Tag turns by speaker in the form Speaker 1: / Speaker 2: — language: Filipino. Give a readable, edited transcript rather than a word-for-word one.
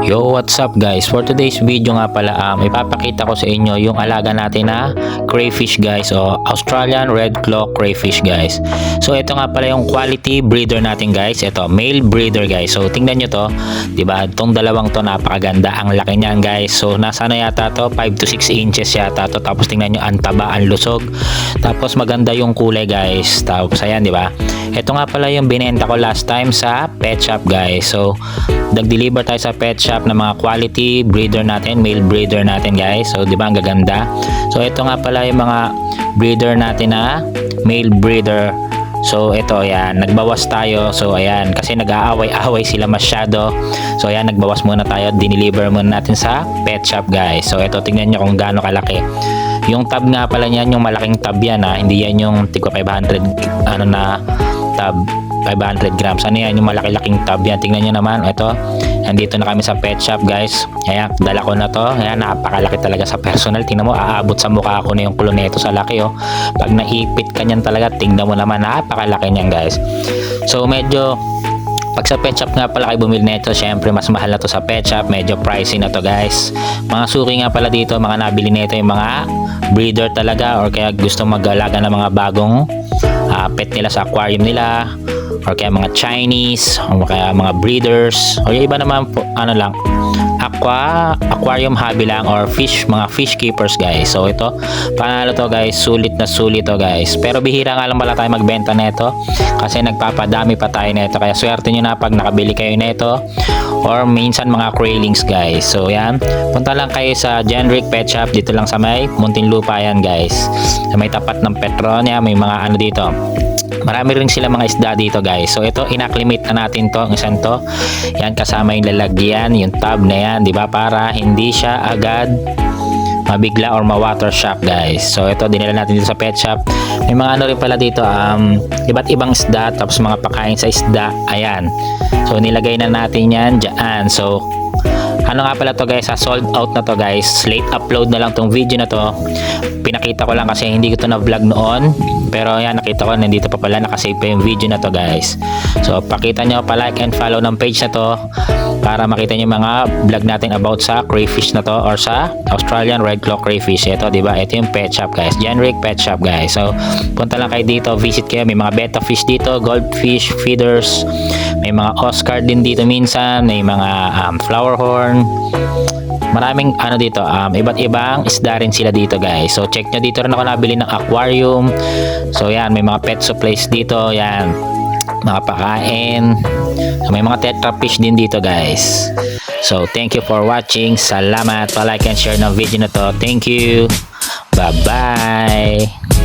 Speaker 1: Yo, what's up guys? For today's video nga pala, ipapakita ko sa inyo yung alaga natin na crayfish guys, o Australian Red Claw Crayfish guys. So ito nga pala yung quality breeder natin guys. Ito, male breeder guys. So tingnan nyo to, diba? Itong dalawang to napakaganda. Ang laki niyan guys. So nasa na yata to? 5 to 6 inches yata to. Tapos tingnan nyo, ang taba, ang lusog. Tapos maganda yung kulay guys. Tapos ayan, diba? Ito nga pala yung binenta ko last time sa pet shop guys. So nag-deliver tayo sa pet shop ng mga quality breeder natin, male breeder natin guys. So di ba ang gaganda? So ito nga pala yung mga breeder natin na male breeder. So ito, ayan, nagbawas tayo. So ayan, kasi nag-aaway-aaway sila masyado. So ayan, nagbawas muna tayo, dineliver muna natin sa pet shop guys. So ito, tingnan nyo kung gaano kalaki. Yung tab nga pala niyan, yung malaking tab yan ha. Hindi yan yung tigwa 500 ano na tab, 500 grams. Ano yan, yung malaki-laking tab yan. Tingnan nyo naman, ito, nandito na kami sa pet shop guys. Ayan, dala ko na to. Ayan, napakalaki talaga sa personal. Tingnan mo, aabot sa mukha ko na yung kulo nito sa laki oh. Pag naipit ka nyan talaga, tingnan mo naman, napakalaki nyan guys. So medyo, pag sa pet shop nga pala kayo bumili nito, syempre mas mahal na to sa pet shop. Medyo pricey na to guys. Mga suki nga pala dito, mga nabili nito yung mga breeder talaga, or kaya gusto mag-alaga ng mga bagong pet nila sa aquarium nila, or kaya mga Chinese, o kaya mga breeders, o yung iba naman po, ano lang, aquarium hobby lang, or mga fish keepers guys. So ito, panalo to guys, sulit na sulit to guys. Pero bihira nga lang pala tayo magbenta nito kasi nagpapadami pa tayo nito. Kaya swerte nyo na pag nakabili kayo nito, or minsan mga craylings guys. So yan, punta lang kayo sa Generic Pet Shop, dito lang sa may Muntinlupa yan guys, sa may tapat ng Petronia. May mga ano dito, marami rin sila mga isda dito guys. So ito, inacclimate na natin to, ang isang to. Yan, kasama yung lalagyan, yung tub na yan, di ba? Para hindi siya agad mabigla or ma-water shock guys. So ito, dinala natin dito sa pet shop. May mga ano rin pala dito, iba't ibang isda, tapos mga pakain sa isda. Ayan. So nilagay na natin yan dyan. So ano nga pala to guys, sold out na to guys. Late upload na lang tong video na to. Pinakita ko lang kasi hindi ko to na vlog noon. Pero yan, nakita ko nandito pa pala, nakasave pa yung video na to guys. So pakita nyo, pa-like and follow ng page na to para makita nyo mga vlog natin about sa crayfish na to, or sa Australian Red Claw Crayfish. Ito, diba? Ito yung pet shop guys, Generic Pet Shop guys. So punta lang kayo dito, visit kayo. May mga betta fish dito, goldfish, feeders, may mga Oscar din dito minsan, may mga flower horn. Maraming ano dito, iba't ibang isda rin sila dito guys. So check nyo, dito rin ako nabili ng aquarium. So yan, may mga pet supplies dito, yan, mga pakain. So, may mga tetra fish din dito guys. So thank you for watching. Salamat, pa-like and share ng video na to. Thank you, bye bye.